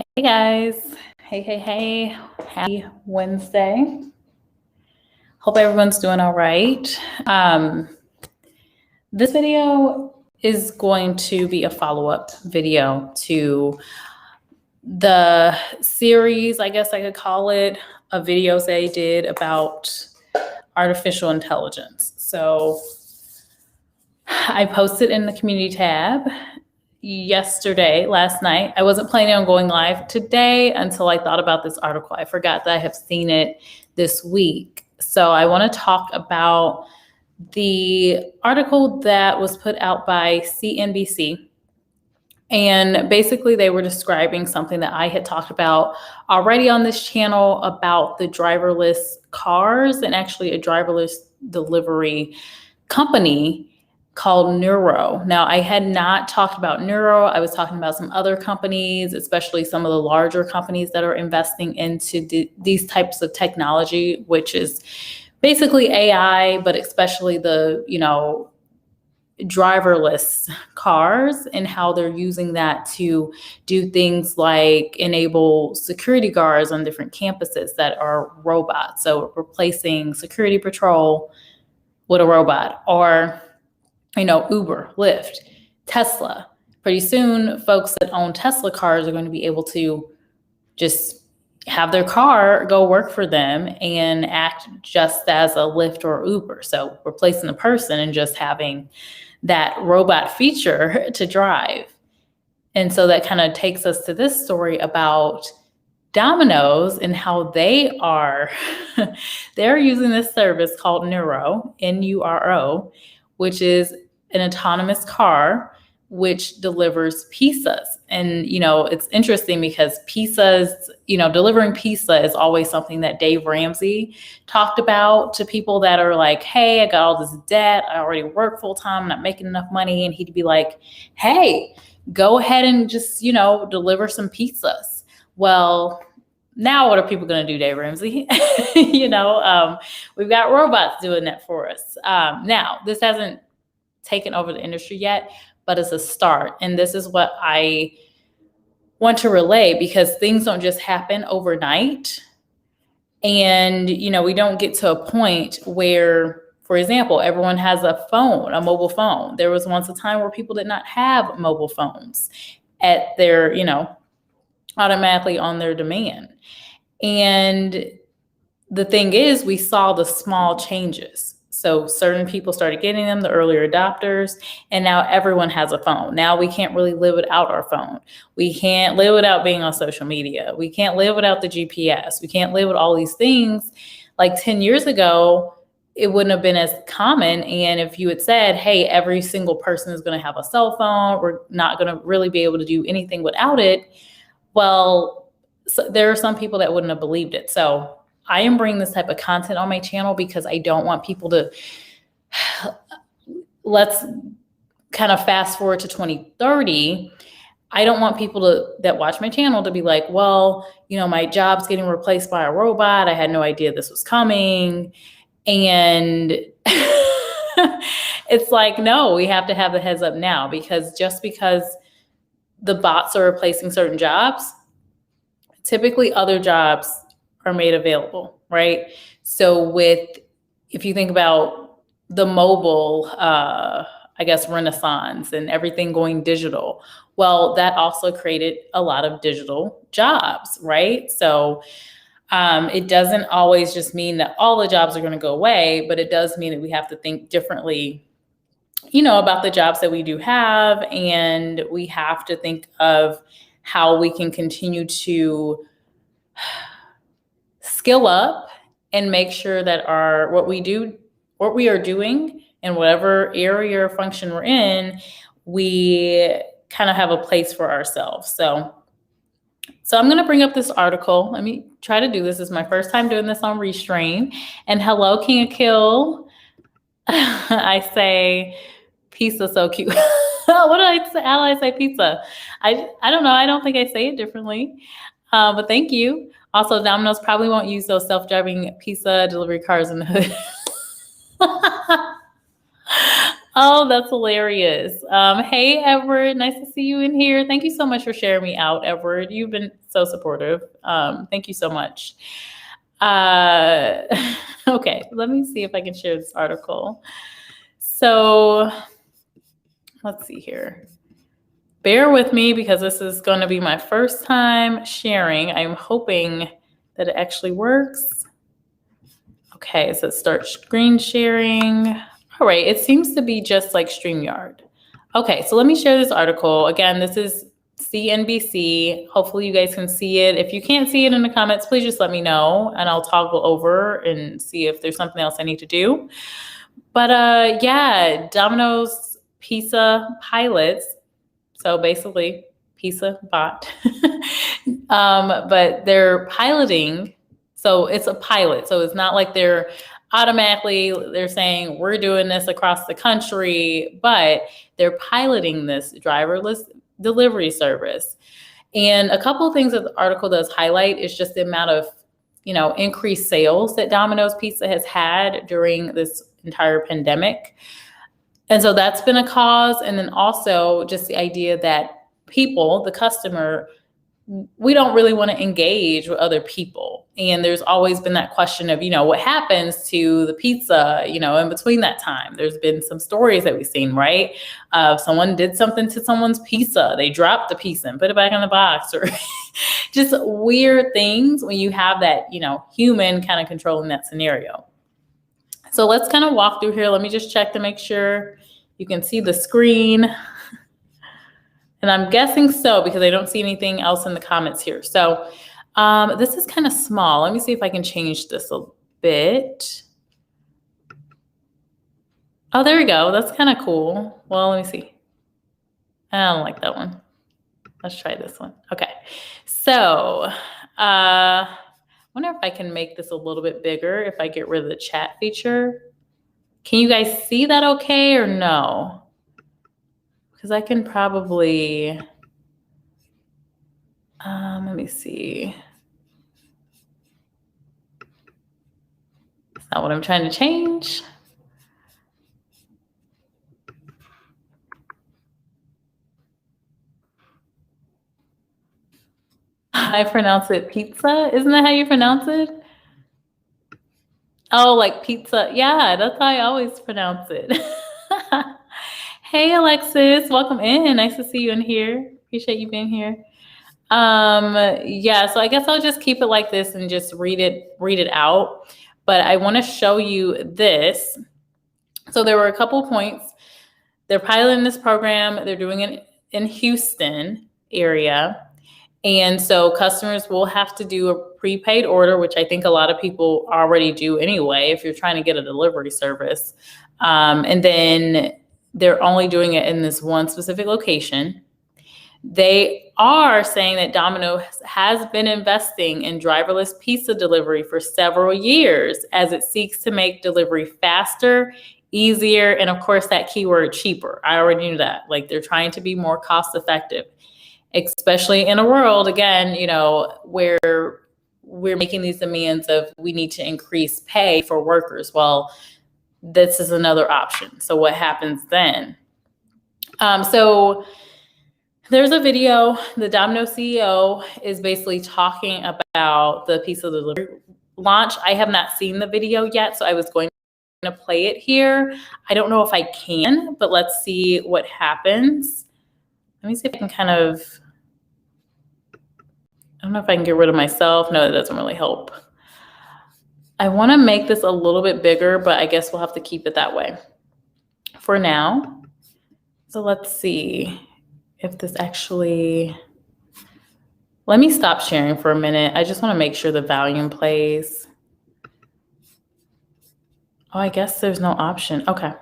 Hey guys. Hey. Happy Wednesday. Hope everyone's doing all right. This video is going to be a follow-up video to the series, I guess I could call it, of videos I did about artificial intelligence. So I posted in the community tab last night. I wasn't planning on going live today until I thought about this article. I forgot that I have seen it this week. So I want to talk about the article that was put out by CNBC. And basically they were describing something that I had talked about already on this channel about the driverless cars and actually a driverless delivery company called Nuro. Now, I had not talked about Nuro. I was talking about some other companies, especially some of the larger companies that are investing into these types of technology, which is basically AI, but especially the, driverless cars and how they're using that to do things like enable security guards on different campuses that are robots. So replacing security patrol with a robot, or Uber, Lyft, Tesla. Pretty soon, folks that own Tesla cars are going to be able to just have their car go work for them and act just as a Lyft or Uber. So replacing the person and just having that robot feature to drive. And so that kind of takes us to this story about Domino's and how they're using this service called Nuro, Nuro, which is an autonomous car which delivers pizzas. And, it's interesting because pizzas, delivering pizza is always something that Dave Ramsey talked about to people that are like, hey, I got all this debt. I already work full time. I'm not making enough money. And he'd be like, hey, go ahead and just, deliver some pizzas. Well, now what are people going to do, Dave Ramsey? We've got robots doing that for us. Now, this hasn't taken over the industry yet, but it's a start. And this is what I want to relay, because things don't just happen overnight. And, we don't get to a point where, for example, everyone has a mobile phone. There was once a time where people did not have mobile phones at their, automatically on their demand. And the thing is, we saw the small changes. So certain people started getting them, the earlier adopters, and now everyone has a phone. Now we can't really live without our phone. We can't live without being on social media. We can't live without the GPS. We can't live with all these things. Like 10 years ago, it wouldn't have been as common. And if you had said, hey, every single person is going to have a cell phone, we're not going to really be able to do anything without it. Well, there are some people that wouldn't have believed it. So I am bringing this type of content on my channel because I don't want people to, let's kind of fast forward to 2030. I don't want people that watch my channel to be like, well, my job's getting replaced by a robot. I had no idea this was coming. And it's like, no, we have to have the heads up now, because just because the bots are replacing certain jobs, typically other jobs are made available, right? So if you think about the mobile, renaissance and everything going digital, well, that also created a lot of digital jobs, right? So it doesn't always just mean that all the jobs are going to go away, but it does mean that we have to think differently, about the jobs that we do have. And we have to think of how we can continue to skill up and make sure that what we are doing in whatever area or function we're in, we kind of have a place for ourselves. So I'm going to bring up this article. Let me try to do this. This is my first time doing this on Restream. And hello, King of Kill. I say pizza so cute. What did I say? How did I say pizza? I don't know. I don't think I say it differently. But thank you. Also, Domino's probably won't use those self-driving pizza delivery cars in the hood. Oh, that's hilarious. Hey, Edward, nice to see you in here. Thank you so much for sharing me out, Edward. You've been so supportive. Thank you so much. Uh, okay, let me see if I can share this article. So let's see here. Bear with me because this is going to be my first time sharing. I'm hoping that it actually works. Okay, so start screen sharing. All right, it seems to be just like StreamYard. Okay, so let me share this article. Again, this is CNBC. Hopefully you guys can see it. If you can't see it in the comments, please just let me know and I'll toggle over and see if there's something else I need to do. But yeah, Domino's pizza pilots. So basically pizza bot. But they're piloting. So it's a pilot. So it's not like they're saying we're doing this across the country, but they're piloting this driverless delivery service. And a couple of things that the article does highlight is just the amount of, increased sales that Domino's Pizza has had during this entire pandemic. And so that's been a cause. And then also just the idea that people, the customer, we don't really want to engage with other people. And there's always been that question of, what happens to the pizza, in between that time. There's been some stories that we've seen, right? Someone did something to someone's pizza. They dropped the pizza and put it back in the box, or just weird things when you have that, human kind of controlling that scenario. So let's kind of walk through here. Let me just check to make sure you can see the screen. And I'm guessing so because I don't see anything else in the comments here. So this is kind of small. Let me see if I can change this a bit. Oh, there we go. That's kind of cool. Well, let me see. I don't like that one. Let's try this one. Okay. So I wonder if I can make this a little bit bigger if I get rid of the chat feature. Can you guys see that okay or no? Because I can probably, let me see. That's not what I'm trying to change. I pronounce it pizza. Isn't that how you pronounce it? Oh, like pizza. Yeah, that's how I always pronounce it. Hey, Alexis, welcome in. Nice to see you in here. Appreciate you being here. Yeah, so I guess I'll just keep it like this and just read it out. But I want to show you this. So there were a couple points. They're piloting this program. They're doing it in Houston area. And so customers will have to do a prepaid order, which I think a lot of people already do anyway, if you're trying to get a delivery service. And then they're only doing it in this one specific location. They are saying that Domino's has been investing in driverless pizza delivery for several years as it seeks to make delivery faster, easier, and of course that keyword cheaper. I already knew that. Like they're trying to be more cost effective, especially in a world, again, where we're making these demands of we need to increase pay for workers. Well, this is another option. So what happens then? So there's a video. The Domino's CEO is basically talking about the pizza delivery launch. I have not seen the video yet, so I was going to play it here. I don't know if I can, but let's see what happens. Let me see if I can kind of, I don't know if I can get rid of myself. No, that doesn't really help. I want to make this a little bit bigger, but I guess we'll have to keep it that way for now. So let's see if this actually, let me stop sharing for a minute. I just want to make sure the volume plays. Oh, I guess there's no option. Okay,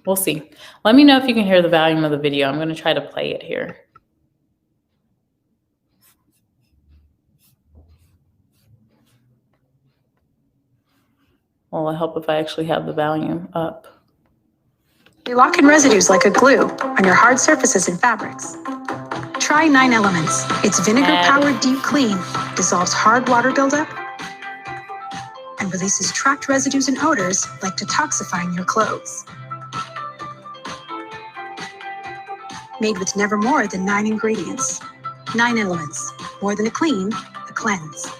we'll see. Let me know if you can hear the volume of the video. I'm going to try to play it here. Well, I hope if I actually have the volume up. They lock in residues like a glue on your hard surfaces and fabrics. Try 9 Elements. Its vinegar-powered deep clean dissolves hard water buildup and releases trapped residues and odors like detoxifying your clothes. made with never more than 9 ingredients. 9 elements, more than a clean, a cleanse.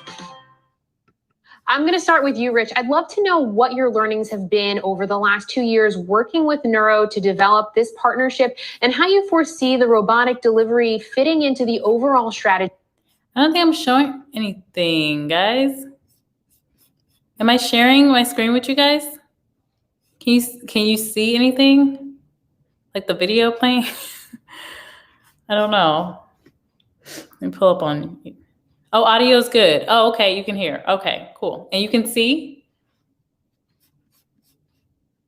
I'm going to start with you, Rich. I'd love to know what your learnings have been over the last 2 years working with Nuro to develop this partnership and how you foresee the robotic delivery fitting into the overall strategy. I don't think I'm showing anything, guys. Am I sharing my screen with you guys? Can you see anything? Like the video playing? I don't know. Let me pull up on. Oh, audio's good. Oh, okay, you can hear. Okay, cool. And you can see?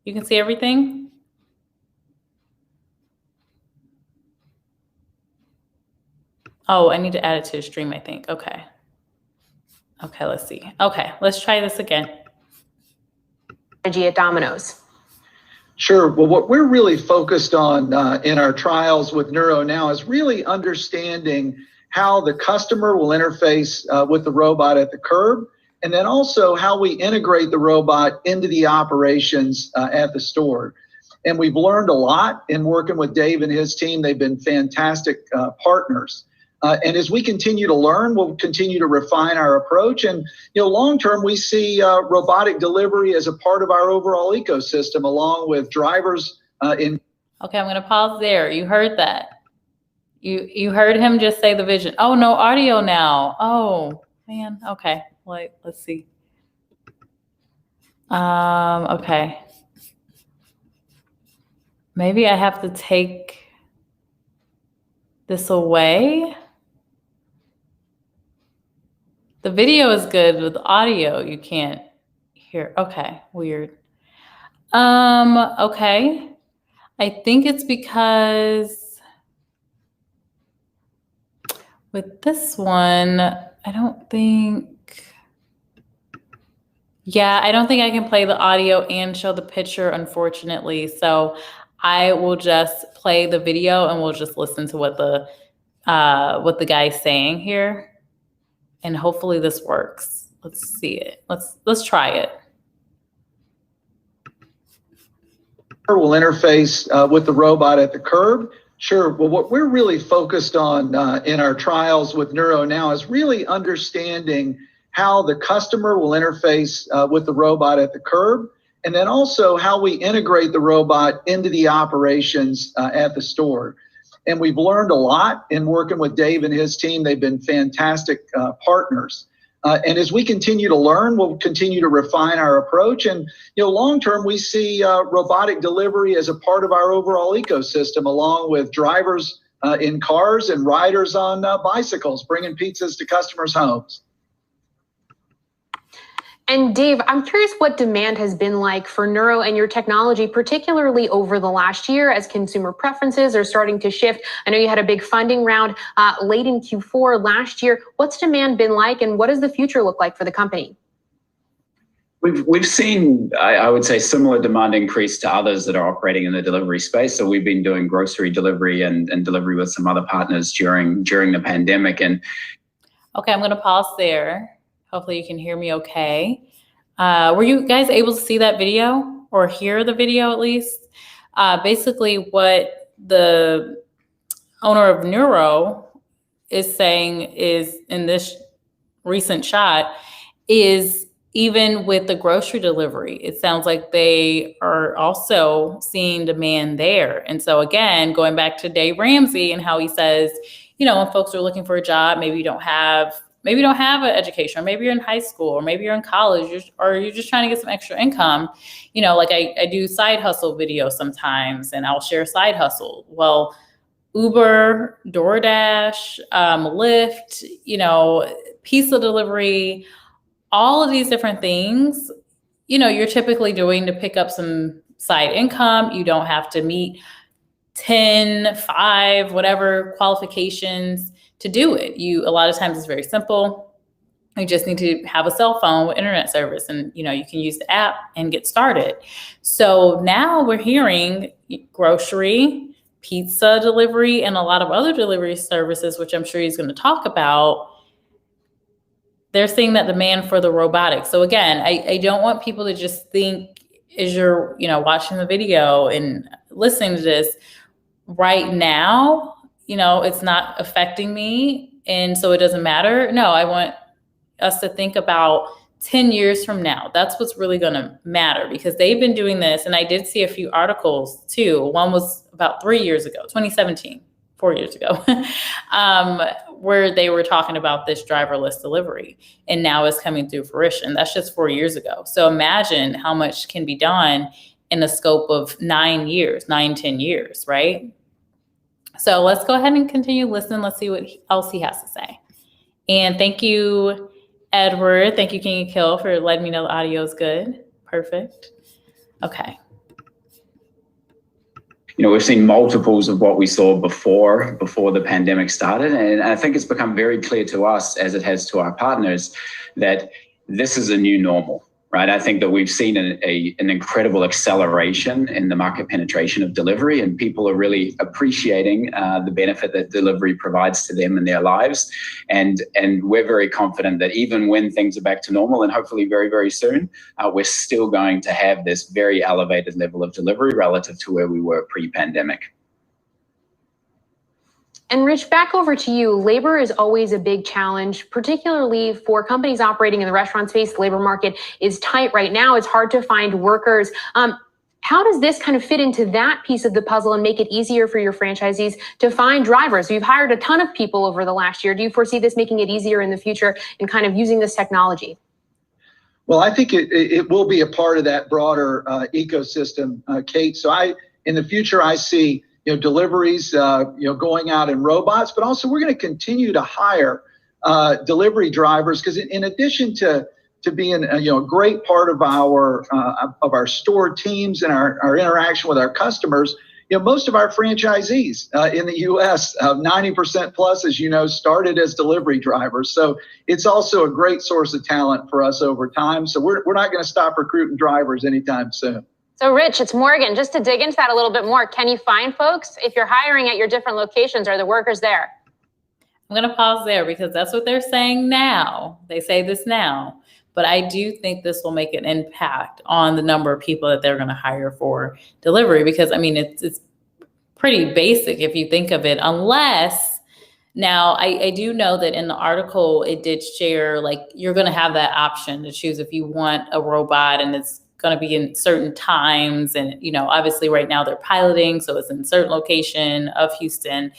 You can see everything? Oh, I need to add it to the stream, I think. Okay. Okay, let's see. Okay, let's try this again. At Domino's. Sure. Well, what we're really focused on in our trials with Nuro now is really understanding how the customer will interface with the robot at the curb, and then also how we integrate the robot into the operations at the store. And we've learned a lot in working with Dave and his team. They've been fantastic partners. And as we continue to learn, we'll continue to refine our approach. And long term, we see robotic delivery as a part of our overall ecosystem, along with drivers in. Okay, I'm going to pause there. You heard that. You heard him just say the vision. Oh, no audio now. Oh, man. Okay, let's see. Okay. Maybe I have to take this away. The video is good, with audio you can't hear. Okay, weird. Okay. I think it's because with this one, I don't think I can play the audio and show the picture, unfortunately. So I will just play the video and we'll just listen to what the guy's saying here. And hopefully this works. Let's see it. Let's try it. Will interface with the robot at the curb. Sure. Well, what we're really focused on in our trials with Nuro now is really understanding how the customer will interface with the robot at the curb, and then also how we integrate the robot into the operations at the store. And we've learned a lot in working with Dave and his team. They've been fantastic partners. And as we continue to learn, we'll continue to refine our approach. And long term, we see robotic delivery as a part of our overall ecosystem, along with drivers in cars and riders on bicycles, bringing pizzas to customers' homes. And Dave, I'm curious what demand has been like for Nuro and your technology, particularly over the last year as consumer preferences are starting to shift. I know you had a big funding round late in Q4 last year. What's demand been like, and what does the future look like for the company? We've seen, I would say, similar demand increase to others that are operating in the delivery space. So we've been doing grocery delivery and delivery with some other partners during the pandemic. And okay, I'm going to pause there. Hopefully you can hear me okay. Were you guys able to see that video or hear the video at least? Basically what the owner of Nuro is saying is, in this recent shot, is even with the grocery delivery, it sounds like they are also seeing demand there. And so again, going back to Dave Ramsey and how he says, when folks are looking for a job, maybe you don't have an education, or maybe you're in high school, or maybe you're in college, or you're just trying to get some extra income. Like I do side hustle videos sometimes, and I'll share side hustle. Well, Uber, DoorDash, Lyft, pizza delivery, all of these different things, you're typically doing to pick up some side income. You don't have to meet 10, 5, whatever qualifications to do it. A lot of times it's very simple. You just need to have a cell phone with internet service, and you can use the app and get started. So now we're hearing grocery, pizza delivery, and a lot of other delivery services, which I'm sure he's going to talk about. They're seeing that demand for the robotics. So again, I don't want people to just think, as you're watching the video and listening to this, right now, it's not affecting me, and so it doesn't matter. No, I want us to think about 10 years from now. That's what's really going to matter, because they've been doing this. And I did see a few articles too. One was about 3 years ago, 2017, 4 years ago, where they were talking about this driverless delivery, and now it's coming through fruition. That's just 4 years ago. So imagine how much can be done in the scope of 10 years, right? So let's go ahead and continue listening. Let's see what else he has to say. And thank you, Edward. Thank you, King of Kill, for letting me know the audio is good. Perfect. Okay. We've seen multiples of what we saw before the pandemic started. And I think it's become very clear to us, as it has to our partners, that this is a new normal, right? I think that we've seen an incredible acceleration in the market penetration of delivery, and people are really appreciating the benefit that delivery provides to them in their lives. And we're very confident that even when things are back to normal, and hopefully very, very soon, we're still going to have this very elevated level of delivery relative to where we were pre-pandemic. And Rich, back over to you. Labor is always a big challenge, particularly for companies operating in the restaurant space. The labor market is tight right now. It's hard to find workers. How does this kind of fit into that piece of the puzzle and make it easier for your franchisees to find drivers? You've hired a ton of people over the last year. Do you foresee this making it easier in the future in kind of using this technology? Well, I think it will be a part of that broader ecosystem, Kate. So in the future, I see deliveries, going out in robots, but also we're going to continue to hire delivery drivers, because in addition to being a great part of our store teams and our interaction with our customers, most of our franchisees in the U.S., 90% plus, as you know, started as delivery drivers. So it's also a great source of talent for us over time. So we're not going to stop recruiting drivers anytime soon. So Rich, it's Morgan. Just to dig into that a little bit more, can you find folks? If you're hiring at your different locations, are the workers there? I'm going to pause there, because that's what they're saying now. They say this now. But I do think this will make an impact on the number of people that they're going to hire for delivery, because, I mean, it's pretty basic if you think of it, unless now I do know that in the article, it did share, like, you're going to have that option to choose if you want a robot, and it's going to be in certain times. And, obviously right now they're piloting, so it's in a certain location of Houston.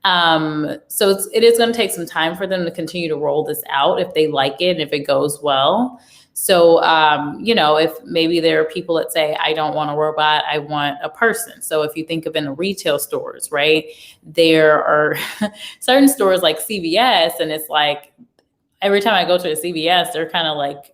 So it is going to take some time for them to continue to roll this out if they like it and if it goes well. So, if maybe there are people that say, I don't want a robot, I want a person. So if you think of in the retail stores, right, there are certain stores like CVS, and it's like, every time I go to a CVS, they're kind of like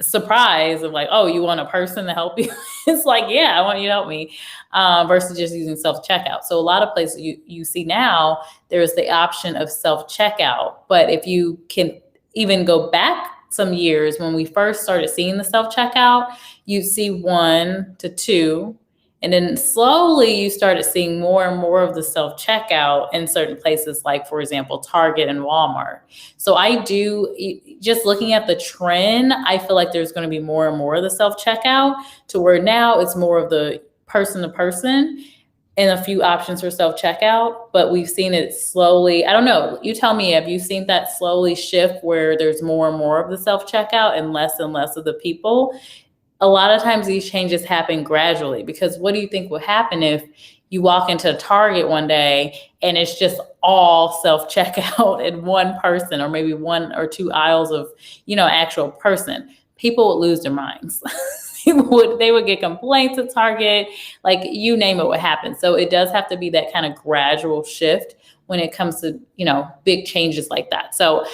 surprised of like, oh, you want a person to help you? It's like, yeah, I want you to help me, versus just using self-checkout. So a lot of places you see now, there's the option of self-checkout. But if you can even go back some years when we first started seeing the self-checkout, you'd see 1 to 2. And then slowly you started seeing more and more of the self-checkout in certain places, like, for example, Target and Walmart. So just looking at the trend, I feel like there's going to be more and more of the self-checkout, to where now it's more of the person-to-person and a few options for self-checkout. But we've seen it slowly. I don't know. You tell me, have you seen that slowly shift where there's more and more of the self-checkout and less of the people? A lot of times these changes happen gradually, because what do you think will happen if you walk into Target one day and it's just all self-checkout and one person, or maybe 1 or 2 aisles of, actual person? People would lose their minds. They would get complaints at Target, like, you name it would happen. So it does have to be that kind of gradual shift when it comes to, big changes like that. So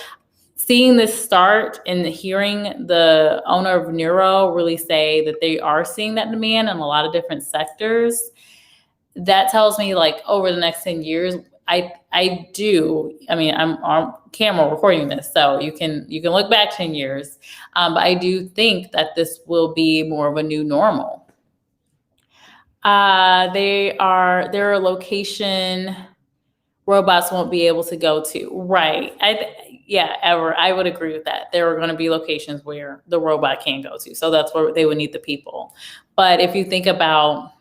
seeing this start and hearing the owner of Nuro really say that they are seeing that demand in a lot of different sectors, that tells me, like, over the next 10 years, I'm on camera recording this, so you can look back 10 years. But I do think that this will be more of a new normal. There are location robots won't be able to go to. Right. I would agree with that. There are going to be locations where the robot can't go to. So that's where they would need the people. But if you think about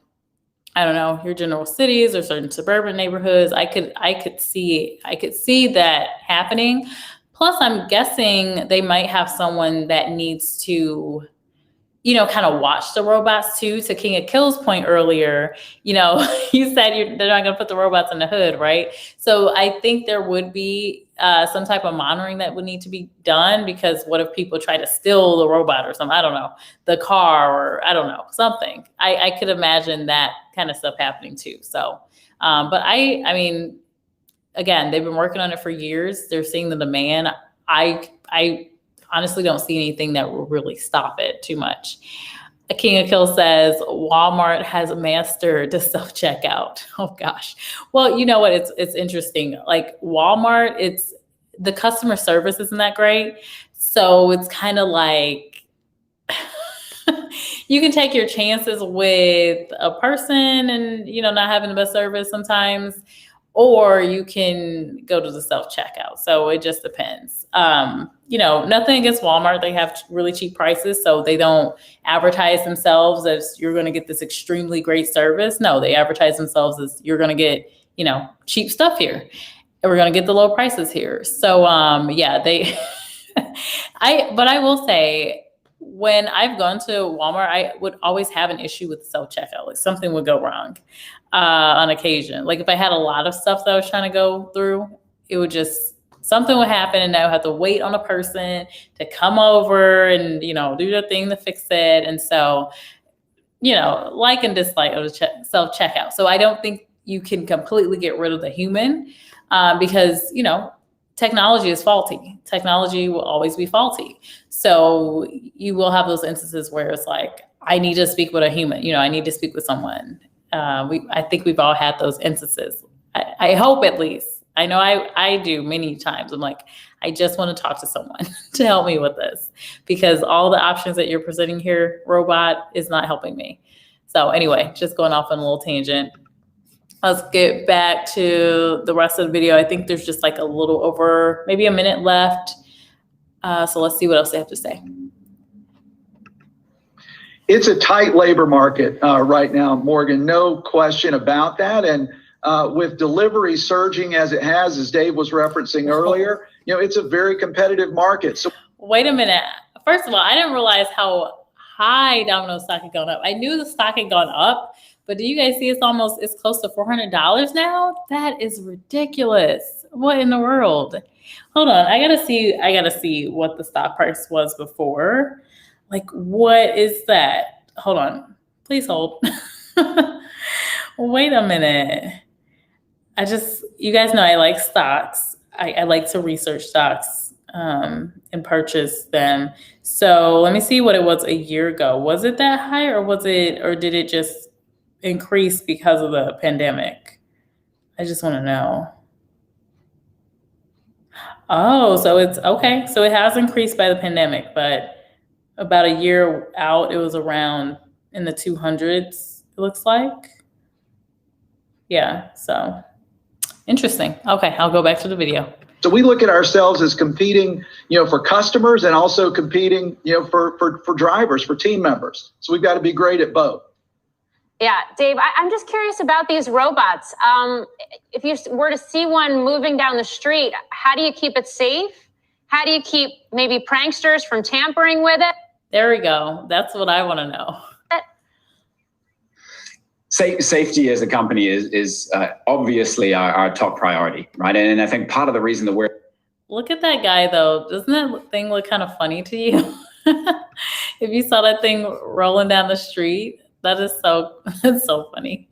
I don't know, your general cities or certain suburban neighborhoods, I could see that happening. Plus, I'm guessing they might have someone that needs to, kind of watch the robots too. To King of Kill's point earlier, you said they're not going to put the robots in the hood, right? So I think there would be some type of monitoring that would need to be done, because what if people try to steal the robot or something? I don't know, the car, or I don't know, something. I could imagine that kind of stuff happening too. So, but I mean, again, they've been working on it for years. They're seeing the demand. I honestly don't see anything that will really stop it too much. King of Kill says Walmart has mastered the self-checkout. Oh gosh. Well, you know what? It's interesting. Like Walmart, the customer service isn't that great. So it's kind of like you can take your chances with a person and, not having the best service sometimes, or you can go to the self-checkout. So it just depends. Nothing against Walmart. They have really cheap prices, so they don't advertise themselves as you're going to get this extremely great service. No, they advertise themselves as you're going to get, cheap stuff here, and we're going to get the low prices here. So, they, but I will say, when I've gone to Walmart, I would always have an issue with the self-checkout. Like something would go wrong on occasion. Like if I had a lot of stuff that I was trying to go through, something would happen, and I would have to wait on a person to come over and, do their thing to fix it. And so, like and dislike of the self-checkout. So I don't think you can completely get rid of the human because, technology is faulty. Technology will always be faulty. So you will have those instances where it's like, I need to speak with a human, I need to speak with someone. I think we've all had those instances. I hope, at least. I know I do many times. I'm like, I just want to talk to someone to help me with this, because all the options that you're presenting here, robot, is not helping me. So anyway, just going off on a little tangent. Let's get back to the rest of the video. I think there's just like a little over maybe a minute left. So let's see what else they have to say. It's a tight labor market right now, Morgan, no question about that. And with delivery surging as it has, as Dave was referencing earlier, it's a very competitive market. So wait a minute. First of all, I didn't realize how high Domino's stock had gone up. I knew the stock had gone up, but do you guys see it's close to $400 now? That is ridiculous. What in the world? Hold on. I gotta see what the stock price was before. Like, what is that? Hold on. Please hold. Wait a minute. You guys know I like stocks. I like to research stocks and purchase them. So let me see what it was a year ago. Was it that high, or did it just increase because of the pandemic? I just want to know. Oh, so it's okay. So it has increased by the pandemic, but about a year out, it was around in the 200s, it looks like. Yeah, so interesting. Okay, I'll go back to the video. So we look at ourselves as competing, for customers, and also competing, for drivers, for team members. So we've got to be great at both. Yeah, Dave, I'm just curious about these robots. If you were to see one moving down the street, how do you keep it safe? How do you keep maybe pranksters from tampering with it? There we go. That's what I want to know. Safety as a company is obviously our top priority, right? And I think part of the reason that we're... Look at that guy, though. Doesn't that thing look kind of funny to you? If you saw that thing rolling down the street, that's so funny.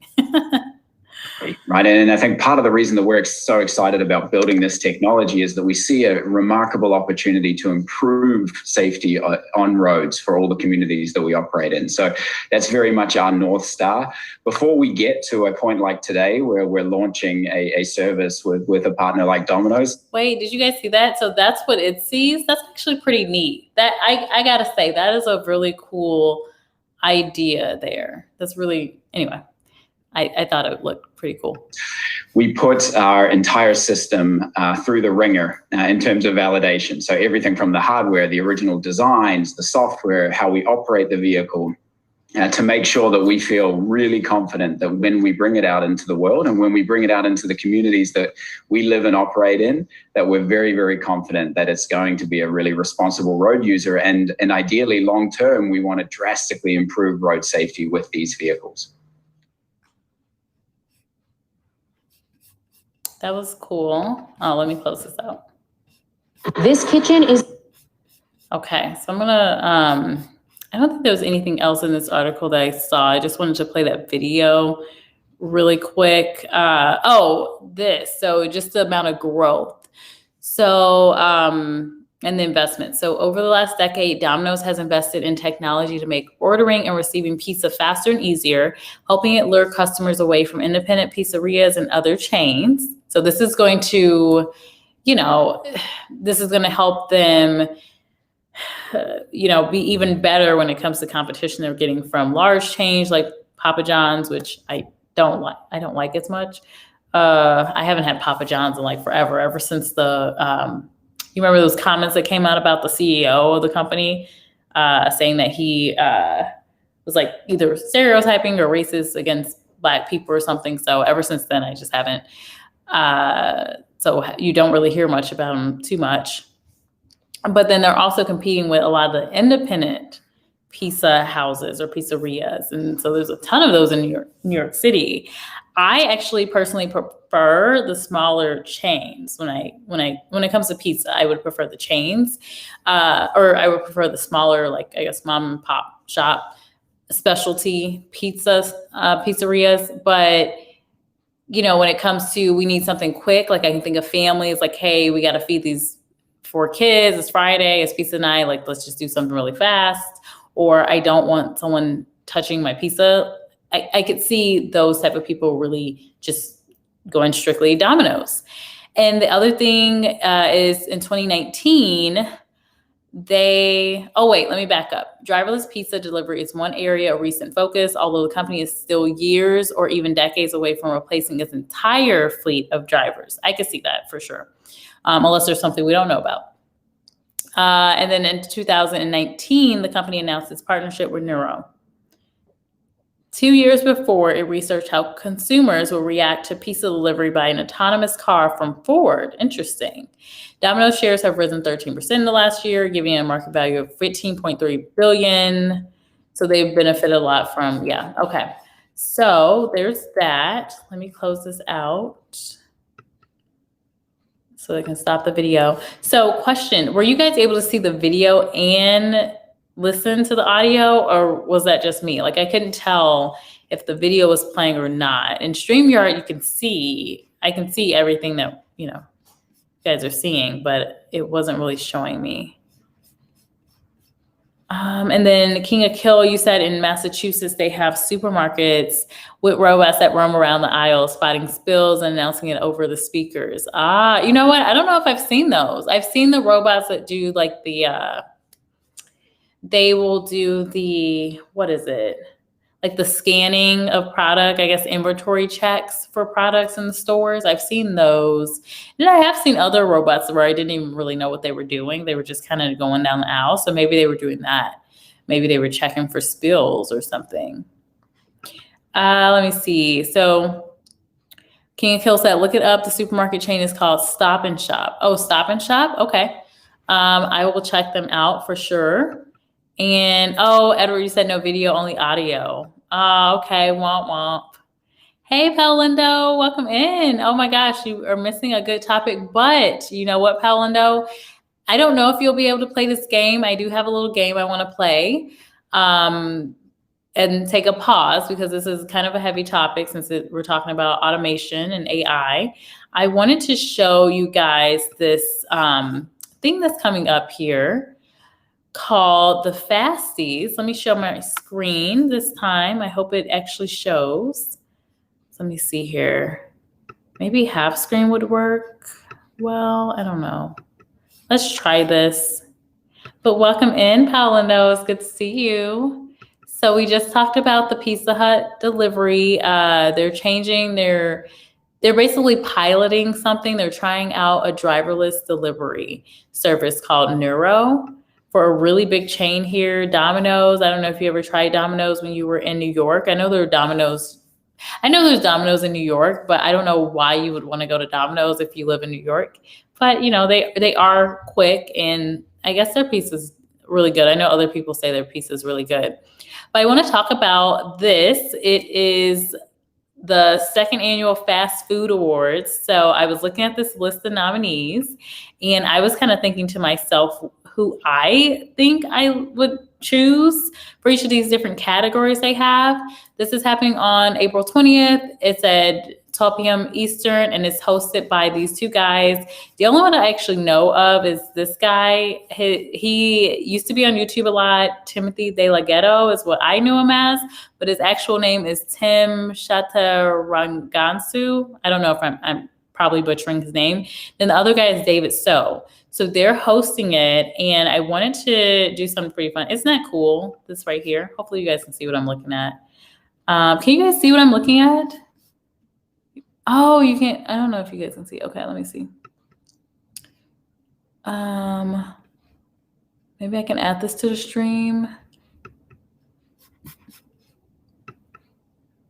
Right. And I think part of the reason that we're so excited about building this technology is that we see a remarkable opportunity to improve safety on roads for all the communities that we operate in. So that's very much our North Star. Before we get to a point like today where we're launching a service with a partner like Domino's. Wait, did you guys see that? So that's what it sees. That's actually pretty neat. That I got to say, that is a really cool idea there. That's really, anyway. I thought it looked pretty cool. We put our entire system through the ringer in terms of validation. So everything from the hardware, the original designs, the software, how we operate the vehicle, to make sure that we feel really confident that when we bring it out into the world and when we bring it out into the communities that we live and operate in, that we're very, very confident that it's going to be a really responsible road user. And ideally, long term, we want to drastically improve road safety with these vehicles. That was cool. Oh, let me close this out. This kitchen is... Okay, so I'm gonna, I don't think there was anything else in this article that I saw. I just wanted to play that video really quick. So just the amount of growth. So, and the investment. So over the last decade, Domino's has invested in technology to make ordering and receiving pizza faster and easier, helping it lure customers away from independent pizzerias and other chains. So this is going to, this is going to help them be even better when it comes to competition they're getting from large chains like Papa John's, which I don't like as much. I haven't had Papa John's in like forever, ever since you remember those comments that came out about the CEO of the company, saying that he was like either stereotyping or racist against Black people or something. So ever since then, I just haven't. So you don't really hear much about them too much. But then they're also competing with a lot of the independent pizza houses or pizzerias. And so there's a ton of those in New York City. I actually personally prefer the smaller chains. When it comes to pizza, I would prefer the chains, or I would prefer the smaller, like I guess mom and pop shop specialty pizzerias. But when it comes to we need something quick, like I can think of families like, hey, we got to feed these 4 kids. It's Friday. It's pizza night. Like, let's just do something really fast. Or I don't want someone touching my pizza. I could see those type of people really just going strictly Domino's. And the other thing is in 2019, let me back up. Driverless pizza delivery is one area of recent focus, although the company is still years or even decades away from replacing its entire fleet of drivers. I could see that for sure, unless there's something we don't know about. And then in 2019, the company announced its partnership with Nuro. 2 years before, it researched how consumers will react to pizza delivery by an autonomous car from Ford. Interesting. Domino's shares have risen 13% in the last year, giving it a market value of $15.3 billion. So they've benefited a lot from, okay. So there's that. Let me close this out so they can stop the video. So question, were you guys able to see the video and listen to the audio, or was that just me? Like, I couldn't tell if the video was playing or not. In StreamYard, I can see everything that, you guys are seeing, but it wasn't really showing me. And then King of Kill, you said in Massachusetts, they have supermarkets with robots that roam around the aisles, spotting spills and announcing it over the speakers. You know what? I don't know if I've seen those. I've seen the robots that do like they will do the, like the scanning of product, I guess inventory checks for products in the stores. I've seen those. And I have seen other robots where I didn't even really know what they were doing. They were just kind of going down the aisle. So maybe they were doing that. Maybe they were checking for spills or something. Let me see. So King of Kill said, look it up. The supermarket chain is called Stop and Shop. Oh, Stop and Shop? Okay. I will check them out for sure. And, Edward, you said no video, only audio. Okay, womp womp. Hey, Paulindo, welcome in. Oh my gosh, you are missing a good topic, but you know what, Paulindo? I don't know if you'll be able to play this game. I do have a little game I want to play and take a pause because this is kind of a heavy topic since we're talking about automation and AI. I wanted to show you guys this thing that's coming up here called the Fasties. Let me show my screen this time. I hope it actually shows. So let me see here. Maybe half screen would work. Well, I don't know. Let's try this. But welcome in, Paulindo. It's good to see you. So we just talked about the Pizza Hut delivery. They're basically piloting something. They're trying out a driverless delivery service called Nuro for a really big chain here, Domino's. I don't know if you ever tried Domino's when you were in New York. I know there's Domino's in New York, but I don't know why you would want to go to Domino's if you live in New York. But they are quick, and I guess their pizza is really good. I know other people say their pizza is really good. But I want to talk about this. It is the second annual Fast Food Awards. So I was looking at this list of nominees, and I was kind of thinking to myself who I think I would choose for each of these different categories they have. This is happening on April 20th. It's at 12 p.m. Eastern, and it's hosted by these two guys. The only one I actually know of is this guy. He used to be on YouTube a lot. Timothy DeLaGhetto is what I knew him as, but his actual name is Tim Chantarangsu. I don't know if I'm probably butchering his name. Then the other guy is David So. So they're hosting it, and I wanted to do something pretty fun. Isn't that cool? This right here. Hopefully you guys can see what I'm looking at. Can you guys see what I'm looking at? Oh, you can't. I don't know if you guys can see. Okay, let me see. Maybe I can add this to the stream.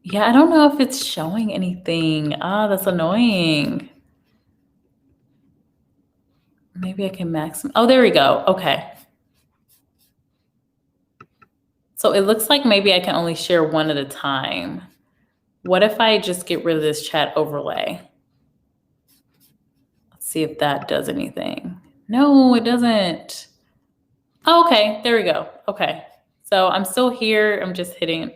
Yeah, I don't know if it's showing anything. That's annoying. Maybe I can maximize. Oh, there we go. Okay. So it looks like maybe I can only share one at a time. What if I just get rid of this chat overlay? Let's see if that does anything. No, it doesn't. Oh, okay, there we go. Okay. So I'm still here. I'm just hidden.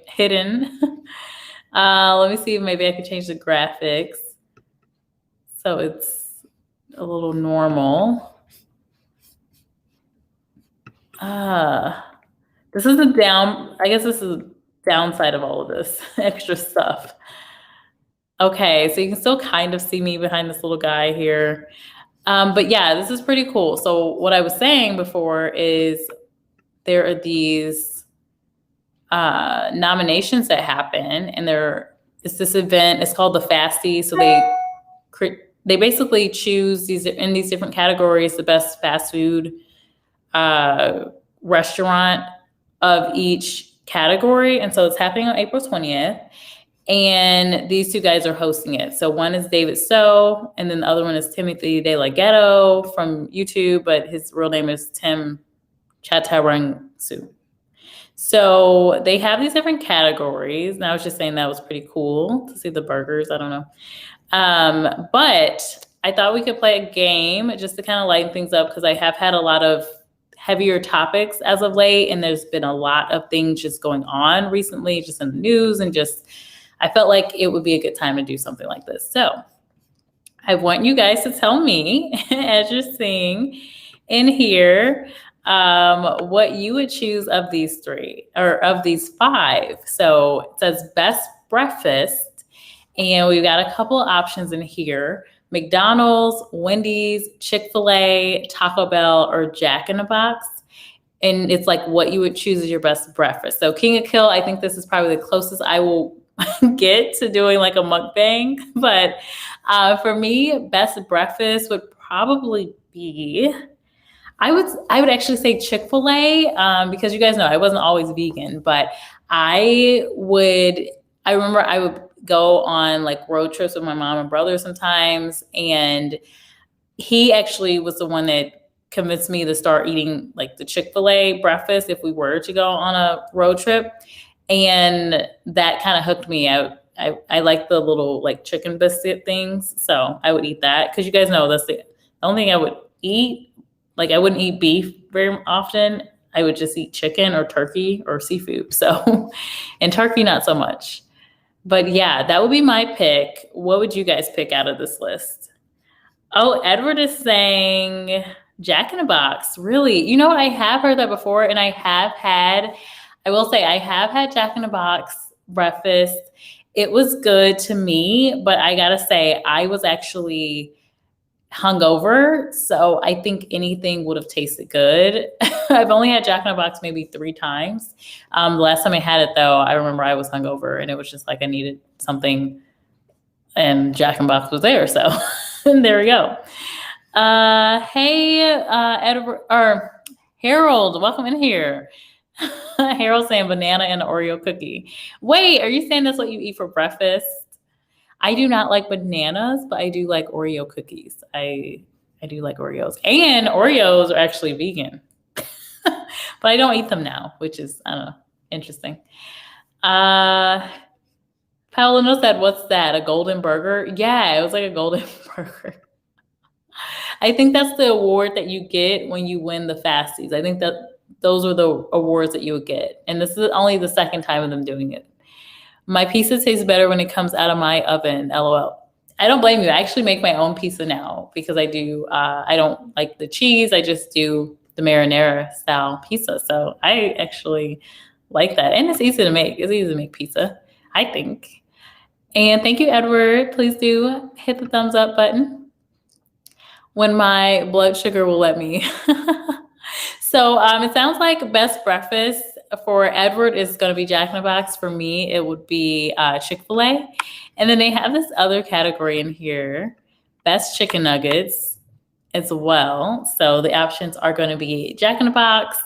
Let me see if maybe I can change the graphics so it's a little normal. This is I guess this is the downside of all of this extra stuff. Okay, so you can still kind of see me behind this little guy here. But yeah, this is pretty cool. So what I was saying before is there are these nominations that happen, and it's this event. It's called the Fasties. So they basically choose in these different categories the best fast food restaurant of each category. And so it's happening on April 20th. And these two guys are hosting it. So one is David So, and then the other one is Timothy DeLaGhetto from YouTube, but his real name is Tim Chantarangsu. So they have these different categories. And I was just saying that was pretty cool to see the burgers. I don't know. But I thought we could play a game just to kind of lighten things up, because I have had a lot of heavier topics as of late, and there's been a lot of things just going on recently, just in the news, and just I felt like it would be a good time to do something like this. So I want you guys to tell me as you're seeing in here what you would choose of these three or of these five. So it says best breakfast, and we've got a couple of options in here: McDonald's, Wendy's, Chick-fil-A, Taco Bell, or Jack in the Box. And it's like what you would choose as your best breakfast. So King of Kill, I think this is probably the closest I will get to doing like a mukbang. But for me, best breakfast would probably be, I would actually say Chick-fil-A, because you guys know I wasn't always vegan, but I remember I would go on like road trips with my mom and brother sometimes, and he actually was the one that convinced me to start eating like the Chick-fil-A breakfast if we were to go on a road trip, and that kind of hooked me out. I like the little like chicken biscuit things, so I would eat that, because you guys know that's the only thing I would eat. Like I wouldn't eat beef very often. I would just eat chicken or turkey or seafood. So, and turkey not so much. But yeah, that would be my pick. What would you guys pick out of this list? Oh, Edward is saying Jack in the Box. Really? You know what? I have heard that before, and I will say I have had Jack in the Box breakfast. It was good to me, but I gotta say I was actually hungover, so I think anything would have tasted good. I've only had Jack in the Box maybe 3 times. The last time I had it, though, I remember I was hungover, and it was just like I needed something, and Jack in the Box was there, so there we go. Hey, Edward, or Harold, welcome in here. Harold saying banana and Oreo cookie. Wait, are you saying that's what you eat for breakfast? I do not like bananas, but I do like Oreo cookies. I do like Oreos. And Oreos are actually vegan. But I don't eat them now, which is, I don't know, interesting. Paolino said, what's that? A golden burger? Yeah, it was like a golden burger. I think that's the award that you get when you win the Fasties. I think that those are the awards that you would get. And this is only the second time of them doing it. My pizza tastes better when it comes out of my oven, LOL. I don't blame you. I actually make my own pizza now because I don't like the cheese. I just do the marinara style pizza. So I actually like that. And it's easy to make. It's easy to make pizza, I think. And thank you, Edward. Please do hit the thumbs up button when my blood sugar will let me. So it sounds like best breakfast for Edward is going to be Jack in the Box. For me, it would be Chick-fil-A. And then they have this other category in here, best chicken nuggets as well. So the options are going to be Jack in the Box,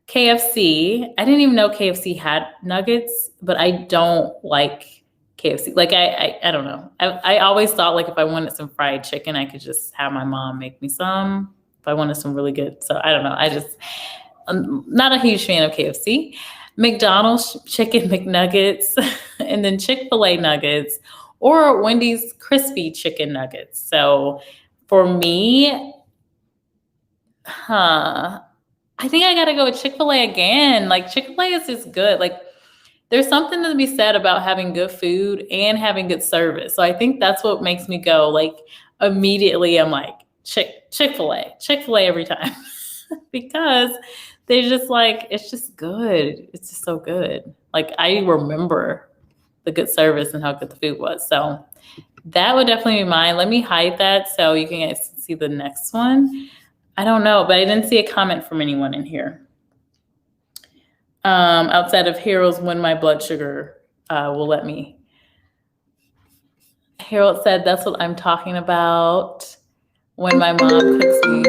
KFC. I didn't even know KFC had nuggets, but I don't like KFC. Like I don't know. I always thought like if I wanted some fried chicken, I could just have my mom make me some. If I wanted some really good. So I don't know. I'm not a huge fan of KFC. McDonald's chicken McNuggets, and then Chick-fil-A nuggets, or Wendy's crispy chicken nuggets. So for me, I think I gotta go with Chick-fil-A again. Like Chick-fil-A is just good. Like there's something to be said about having good food and having good service. So I think that's what makes me go like immediately. I'm like Chick-fil-A every time because they're just like, it's just good. It's just so good. Like I remember the good service and how good the food was. So that would definitely be mine. Let me hide that so you can guys see the next one. I don't know, but I didn't see a comment from anyone in here. Outside of Harold's when my blood sugar will let me. Harold said, that's what I'm talking about when my mom cooks me.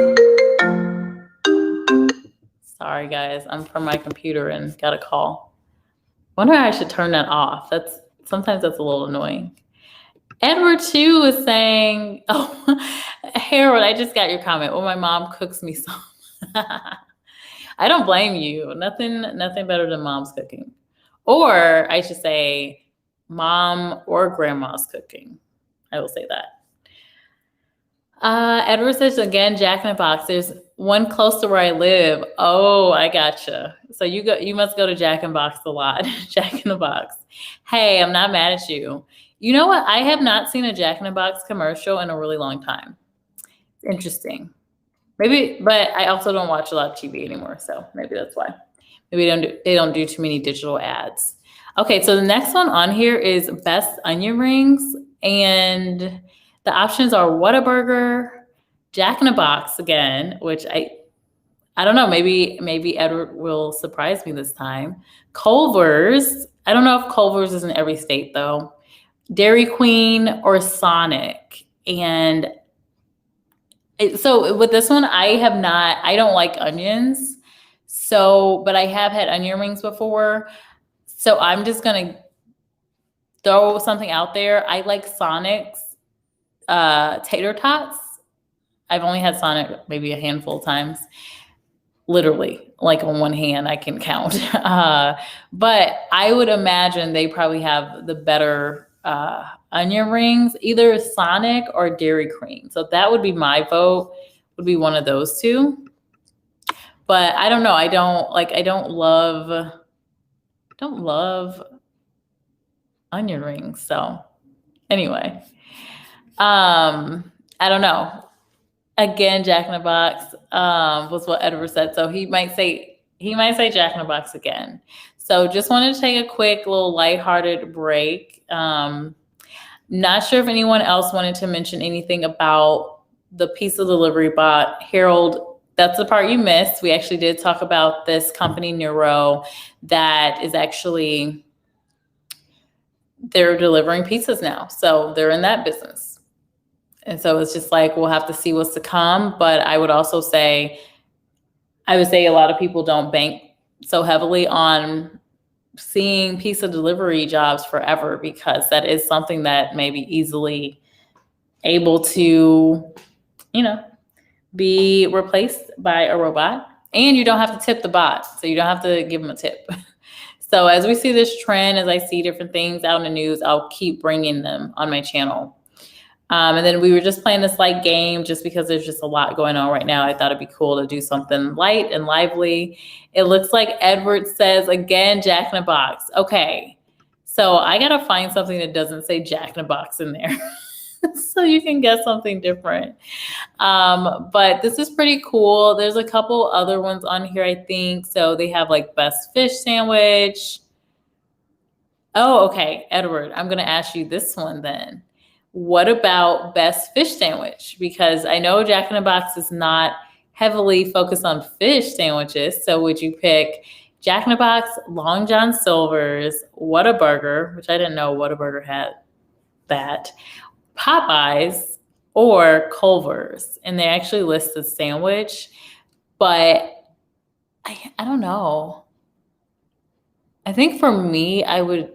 Sorry, guys. I'm from my computer and got a call. Wonder how I should turn that off. Sometimes that's a little annoying. Edward too is saying, oh, Harold, I just got your comment. Well, my mom cooks me some. I don't blame you. Nothing better than mom's cooking. Or I should say mom or grandma's cooking. I will say that. Edward says again, Jack in the Box. There's one close to where I live. Oh, I gotcha. So you must go to Jack in the Box a lot. Jack in the Box. Hey, I'm not mad at you. You know what? I have not seen a Jack in the Box commercial in a really long time. Interesting. Maybe, but I also don't watch a lot of TV anymore, so maybe that's why. Maybe they don't do too many digital ads. Okay, so the next one on here is best onion rings, and the options are Whataburger, Jack in the Box again, which I don't know, maybe Edward will surprise me this time. Culver's, I don't know if Culver's is in every state though. Dairy Queen or Sonic. And so with this one, I don't like onions. So, but I have had onion rings before. So I'm just going to throw something out there. I like Sonic's tater tots. I've only had Sonic maybe a handful of times. Literally, like on one hand, I can count. But I would imagine they probably have the better onion rings, either Sonic or Dairy Queen. So that would be my vote, would be one of those two. But I don't know. I don't love onion rings. So anyway, I don't know. Again, Jack in the Box was what Edward said. So he might say Jack in the Box again. So just wanted to take a quick little lighthearted break. Not sure if anyone else wanted to mention anything about the pizza delivery bot. Harold, that's the part you missed. We actually did talk about this company, Nuro, that is actually, they're delivering pizzas now. So they're in that business. And so it's just like, we'll have to see what's to come. But I would also say I would say a lot of people don't bank so heavily on seeing pizza delivery jobs forever, because that is something that may be easily able to, be replaced by a robot. And you don't have to tip the bot, so you don't have to give them a tip. So as we see this trend, as I see different things out in the news, I'll keep bringing them on my channel. And then we were just playing this light game just because there's just a lot going on right now. I thought it'd be cool to do something light and lively. It looks like Edward says, again, Jack in a Box. Okay, so I got to find something that doesn't say Jack in a Box in there. So you can get something different. But this is pretty cool. There's a couple other ones on here, I think. So they have like best fish sandwich. Oh, okay, Edward, I'm going to ask you this one then. What about best fish sandwich? Because I know Jack in the Box is not heavily focused on fish sandwiches. So would you pick Jack in the Box, Long John Silver's, Whataburger, which I didn't know Whataburger had that, Popeyes, or Culver's? And they actually list the sandwich, but I don't know. I think for me, I would,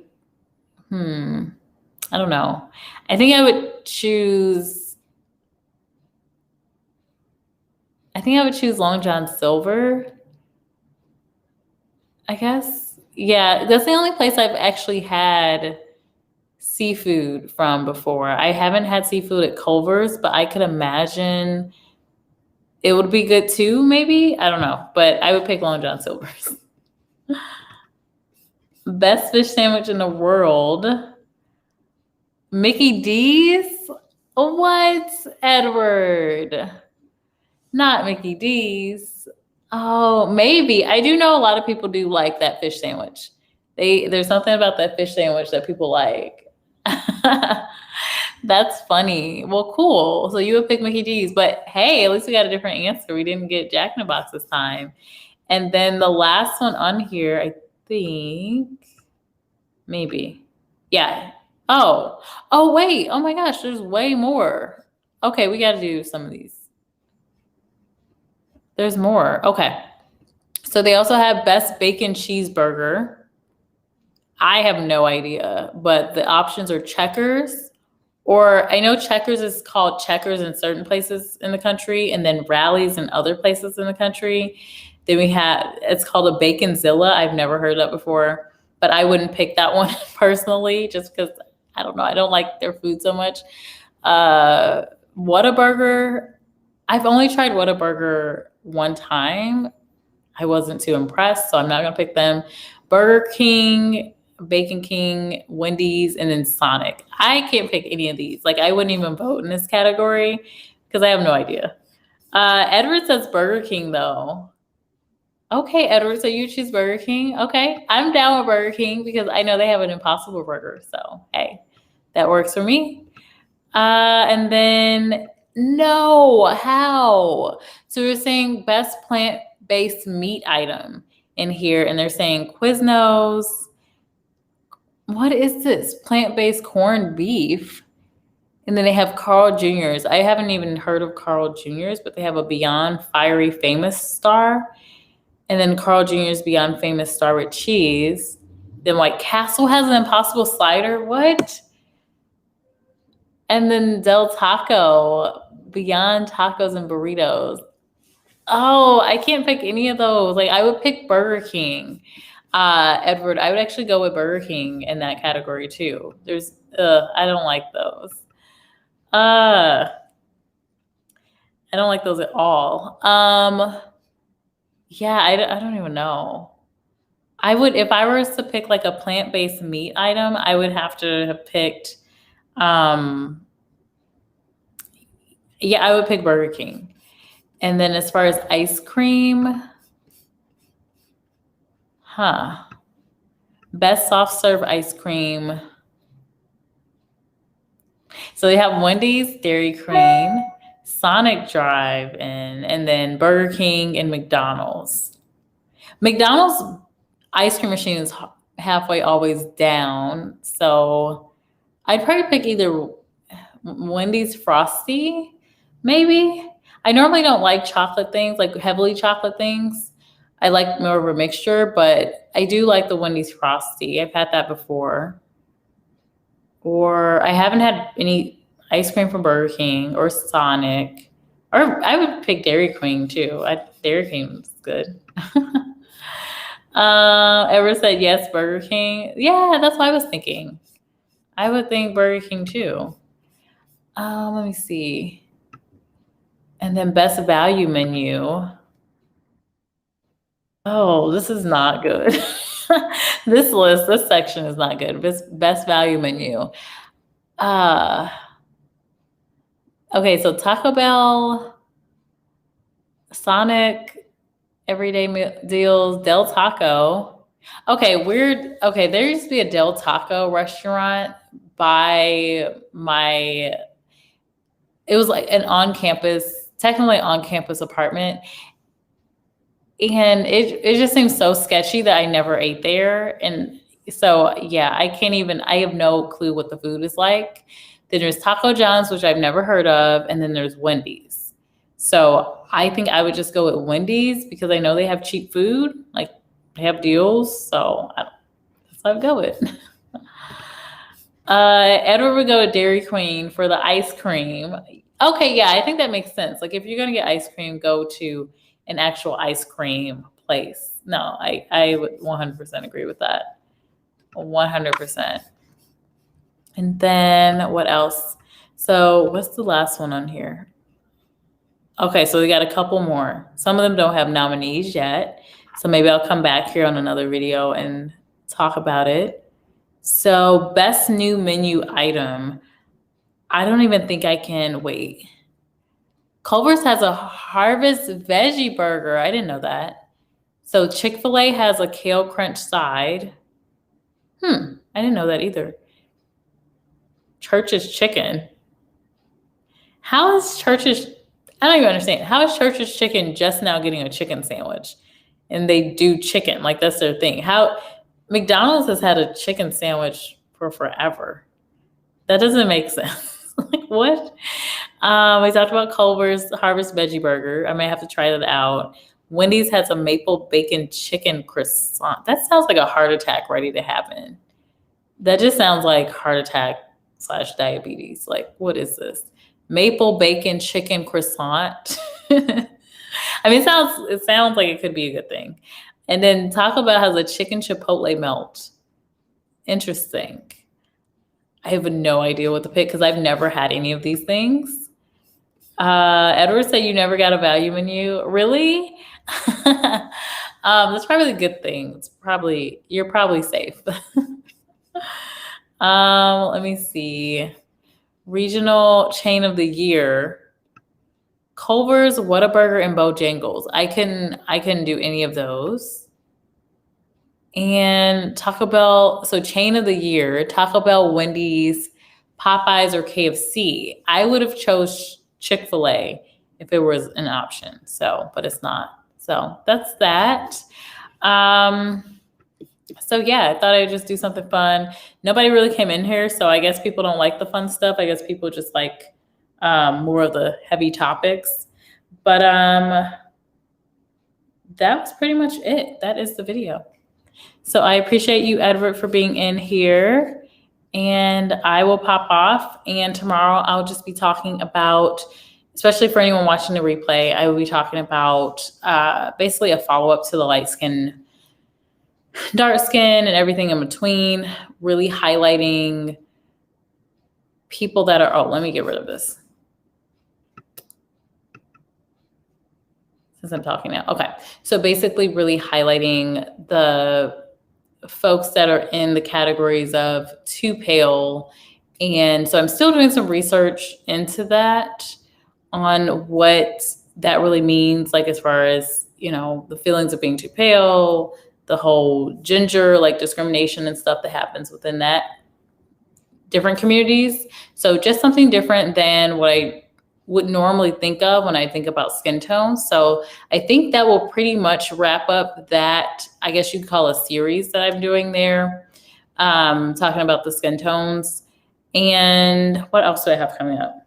I don't know. I think I would choose Long John Silver, I guess. Yeah, that's the only place I've actually had seafood from before. I haven't had seafood at Culver's, but I could imagine it would be good too, maybe. I don't know, but I would pick Long John Silver's. Best fish sandwich in the world. Mickey D's? What, Edward? Not Mickey D's. Oh, maybe. I do know a lot of people do like that fish sandwich. There's something about that fish sandwich that people like. That's funny. Well, cool. So you would pick Mickey D's, but hey, at least we got a different answer. We didn't get Jack in the Box this time. And then the last one on here, I think, maybe. Yeah. Oh, wait. Oh my gosh, there's way more. Okay, we got to do some of these. There's more. Okay. So they also have best bacon cheeseburger. I have no idea, but the options are Checkers, or I know Checkers is called Checkers in certain places in the country, and then Rallies in other places in the country. Then it's called a Baconzilla. I've never heard that before, but I wouldn't pick that one personally, just because I don't know. I don't like their food so much. Whataburger. I've only tried Whataburger one time. I wasn't too impressed, so I'm not gonna pick them. Burger King, Bacon King, Wendy's, and then Sonic. I can't pick any of these. Like, I wouldn't even vote in this category because I have no idea. Edward says Burger King, though. Okay, Edward, so you choose Burger King. Okay, I'm down with Burger King because I know they have an Impossible Burger. So, hey, that works for me. And then, no, how? So we're saying best plant-based meat item in here, and they're saying Quiznos. What is this? Plant-based corned beef. And then they have Carl Jr.'s. I haven't even heard of Carl Jr.'s, but they have a Beyond Fiery Famous Star. And then Carl Jr.'s Beyond Famous Star with cheese. Then White Castle has an Impossible Slider. What? And then Del Taco, Beyond Tacos and Burritos. Oh, I can't pick any of those. Like, I would pick Burger King. Edward, I would actually go with Burger King in that category too. I don't like those. I don't like those at all. Yeah, I don't even know. If I were to pick like a plant-based meat item, I would have to have picked, I would pick Burger King. And then as far as ice cream, best soft serve ice cream. So they have Wendy's, Dairy Queen, Sonic Drive-In, and then Burger King and McDonald's. McDonald's ice cream machine is halfway always down. So I'd probably pick either Wendy's Frosty, maybe. I normally don't like chocolate things, like heavily chocolate things. I like more of a mixture, but I do like the Wendy's Frosty. I've had that before. Or I haven't had any ice cream from Burger King or Sonic. Or I would pick Dairy Queen too. Dairy Queen is good. Ever said yes, Burger King? Yeah, that's what I was thinking. I would think Burger King too. Let me see. And then best value menu. Oh, this is not good. This section is not good. Best value menu. Okay, so Taco Bell, Sonic, Everyday Deals, Del Taco. Okay, weird. Okay, there used to be a Del Taco restaurant by it was like an technically on-campus apartment. And it just seems so sketchy that I never ate there. And so, yeah, I have no clue what the food is like. Then there's Taco John's, which I've never heard of. And then there's Wendy's. So I think I would just go with Wendy's because I know they have cheap food. Like they have deals. So that's what I'd go with. Edward would go with Dairy Queen for the ice cream. Okay, yeah, I think that makes sense. Like if you're going to get ice cream, go to an actual ice cream place. No, I would 100% agree with that. 100%. And then what else? So what's the last one on here? Okay, so we got a couple more. Some of them don't have nominees yet. So maybe I'll come back here on another video and talk about it. So best new menu item. I don't even think I can wait. Culver's has a Harvest Veggie Burger. I didn't know that. So Chick-fil-A has a Kale Crunch side. I didn't know that either. Church's Chicken. How is Church's... I don't even understand. How is Church's Chicken just now getting a chicken sandwich? And they do chicken. Like, that's their thing. How... McDonald's has had a chicken sandwich for forever. That doesn't make sense. Like, what? We talked about Culver's Harvest Veggie Burger. I may have to try that out. Wendy's has a maple bacon chicken croissant. That sounds like a heart attack ready to happen. That just sounds like heart attack / diabetes. Like, what is this? Maple bacon chicken croissant. I mean, it sounds like it could be a good thing. And then Taco Bell has a chicken chipotle melt. Interesting. I have no idea what to pick because I've never had any of these things. Edward said you never got a value menu. Really? That's probably a good thing. You're probably safe. Let me see. Regional chain of the year. Culver's, Whataburger, and Bojangles. I can do any of those. And Taco Bell, so chain of the year, Taco Bell, Wendy's, Popeyes, or KFC. I would have chose Chick-fil-A if it was an option. So, but it's not. So that's that. So yeah, I thought I'd just do something fun. Nobody really came in here, so I guess people don't like the fun stuff. I guess people just like more of the heavy topics. But that was pretty much it. That is the video. So I appreciate you, Edward, for being in here. And I will pop off. And tomorrow I'll just be talking about, especially for anyone watching the replay, I will be talking about basically a follow-up to the light skin, dark skin, and everything in between, really highlighting people that are, oh, let me get rid of this. Since I'm talking now. Okay. So basically really highlighting the folks that are in the categories of too pale. And so I'm still doing some research into that on what that really means, like as far as, you know, the feelings of being too pale, the whole ginger, like discrimination and stuff that happens within that different communities. So just something different than what I would normally think of when I think about skin tone. So I think that will pretty much wrap up that, I guess you'd call a series that I'm doing there, talking about the skin tones. And what else do I have coming up?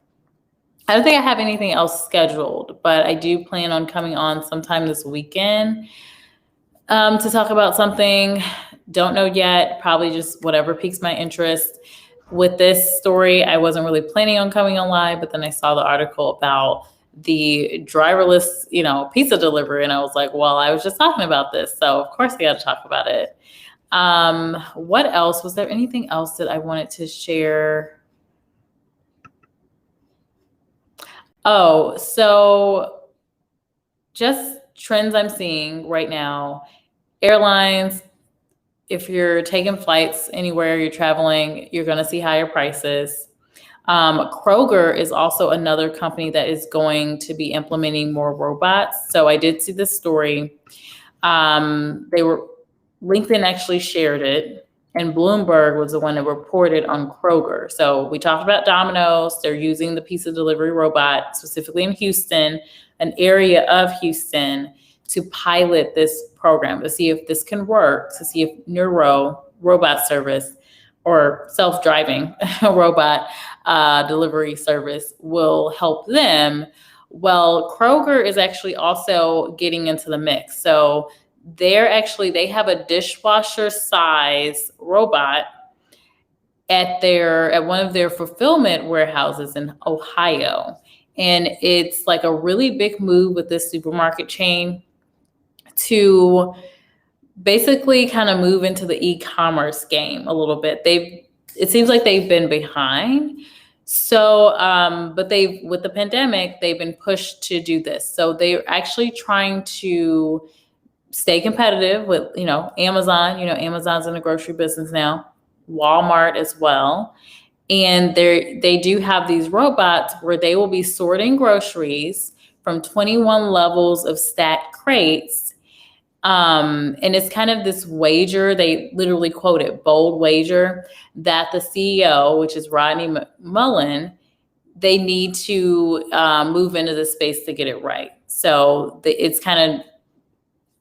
I don't think I have anything else scheduled, but I do plan on coming on sometime this weekend to talk about something. Don't know yet, probably just whatever piques my interest. With this story, I wasn't really planning on coming on live, but then I saw the article about the driverless, pizza delivery, and I was like, well, I was just talking about this, so of course I got to talk about it. What else? Was there anything else that I wanted to share? Oh, so just trends I'm seeing right now. Airlines, if you're taking flights anywhere, you're traveling, you're going to see higher prices. Kroger is also another company that is going to be implementing more robots. So I did see this story. LinkedIn actually shared it, and Bloomberg was the one that reported on Kroger. So we talked about Domino's. They're using the pizza delivery robot specifically in Houston, an area of Houston, to pilot this program to see if this can work, to see if Nuro robot service or self-driving robot delivery service will help them. Well, Kroger is actually also getting into the mix. So they have a dishwasher size robot at one of their fulfillment warehouses in Ohio. And it's like a really big move with this supermarket chain to basically kind of move into the e-commerce game a little bit. It seems like they've been behind. So, but with the pandemic, they've been pushed to do this. So they're actually trying to stay competitive with, Amazon. Amazon's in the grocery business now, Walmart as well. And they do have these robots where they will be sorting groceries from 21 levels of stacked crates. And it's kind of this wager, they literally quote it, bold wager, that the CEO, which is Rodney Mullen, they need to move into this space to get it right. So it's kind of,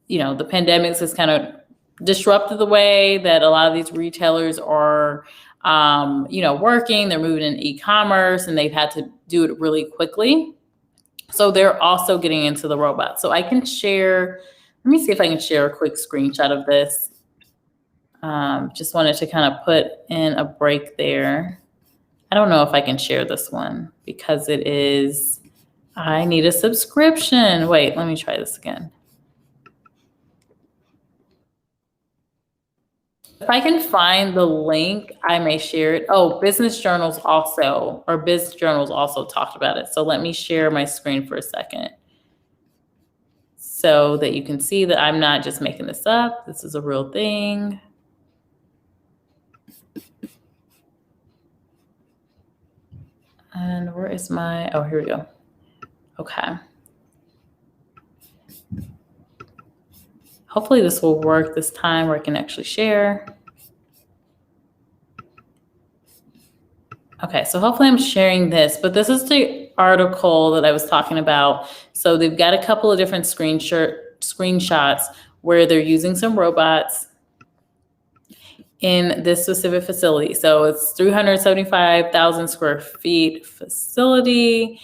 the pandemics has kind of disrupted the way that a lot of these retailers are, working. They're moving into e-commerce, and they've had to do it really quickly. So they're also getting into the robots. So I can share, let me see if I can share a quick screenshot of this. Just wanted to kind of put in a break there. I don't know if I can share this one because I need a subscription. Wait, let me try this again. If I can find the link, I may share it. Oh, Business Journals also talked about it. So let me share my screen for a second so that you can see that I'm not just making this up. This is a real thing. And where is oh, here we go. Okay. Hopefully this will work this time where I can actually share. Okay, so hopefully I'm sharing this, but this is the article that I was talking about. So they've got a couple of different screenshots where they're using some robots in this specific facility. So it's 375,000 square feet facility.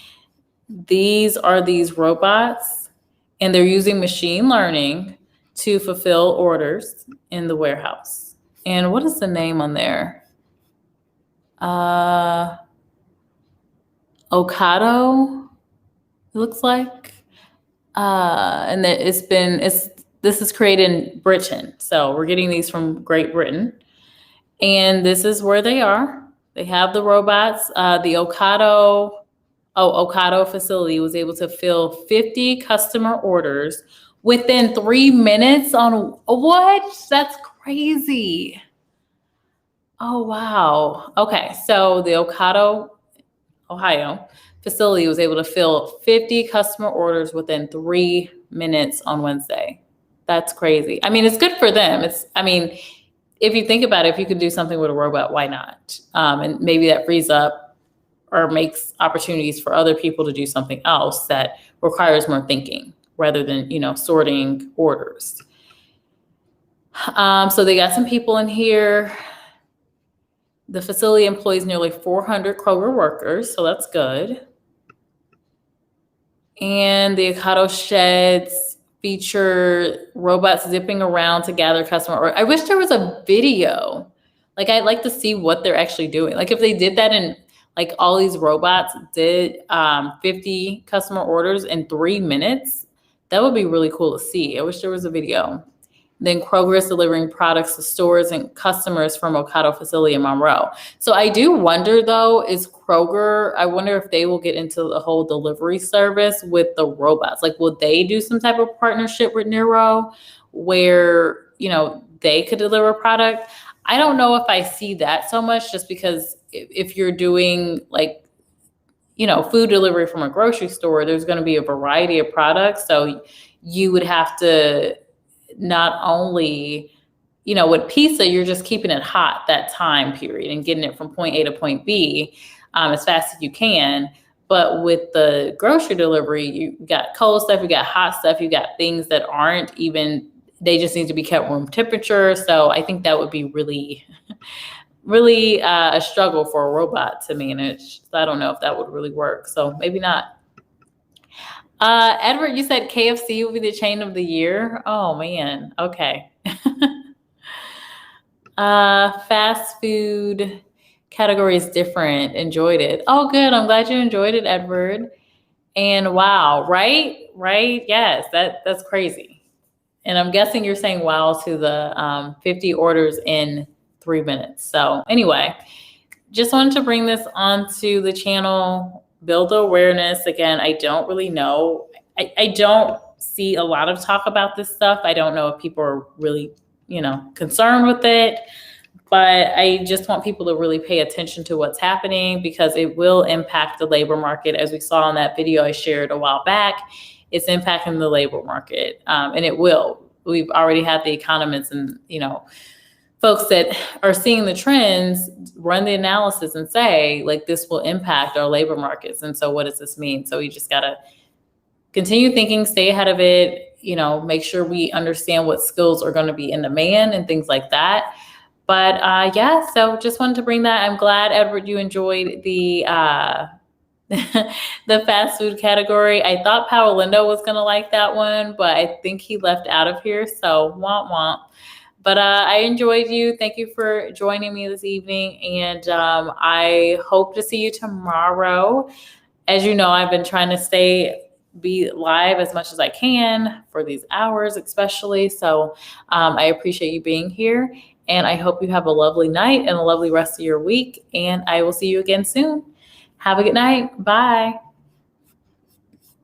These are these robots, and they're using machine learning to fulfill orders in the warehouse. And what is the name on there? Ocado, it looks like. And this is created in Britain. So we're getting these from Great Britain. And this is where they are. They have the robots. The Ocado facility was able to fill 50 customer orders within 3 minutes on what? That's crazy. Oh, wow. Okay. So the Ocado, Ohio facility was able to fill 50 customer orders within 3 minutes on Wednesday. That's crazy. I mean, it's good for them. If you think about it, if you could do something with a robot, why not? And maybe that frees up or makes opportunities for other people to do something else that requires more thinking rather than, sorting orders. So they got some people in here. The facility employs nearly 400 Kroger workers, so that's good. And the Ocado sheds feature robots zipping around to gather customer orders. I wish there was a video. Like, I'd like to see what they're actually doing. Like, if they did that in, like, all these robots did 50 customer orders in 3 minutes, that would be really cool to see. I wish there was a video. Then Kroger is delivering products to stores and customers from Ocado facility in Monroe. So I do wonder, though, is Kroger, I wonder if they will get into the whole delivery service with the robots. Like, will they do some type of partnership with Nuro where, you know, they could deliver a product? I don't know if I see that so much, just because if you're doing, like, you know, food delivery from a grocery store, there's going to be a variety of products. So you would have to not only, you know, with pizza, you're just keeping it hot that time period and getting it from point A to point B as fast as you can. But with the grocery delivery, you got cold stuff, you got hot stuff, you got things that aren't even, they just need to be kept room temperature. So I think that would be really, really a struggle for a robot to manage. I don't know if that would really work. So maybe not. Edward, you said KFC will be the chain of the year. Oh man. Okay. Fast food category is different. Enjoyed it. Oh, good. I'm glad you enjoyed it, Edward. And wow, right? Yes, that's crazy. And I'm guessing you're saying wow to the 50 orders in 3 minutes. So anyway, just wanted to bring this onto the channel, build awareness. Again, I don't really know. I don't see a lot of talk about this stuff. I don't know if people are really, you know, concerned with it, but I just want people to really pay attention to what's happening, because it will impact the labor market. As we saw in that video I shared a while back, it's impacting the labor market, and it will. We've already had the economists and, you know, folks that are seeing the trends run the analysis and say, like, this will impact our labor markets. And so what does this mean? So we just got to continue thinking, stay ahead of it, you know, make sure we understand what skills are going to be in demand and things like that. But yeah, so just wanted to bring that. I'm glad, Edward, you enjoyed the the fast food category. I thought Paolindo was going to like that one, but I think he left out of here. So womp womp. But I enjoyed you. Thank you for joining me this evening. And I hope to see you tomorrow. As you know, I've been trying to be live as much as I can for these hours, especially. So I appreciate you being here. And I hope you have a lovely night and a lovely rest of your week. And I will see you again soon. Have a good night. Bye.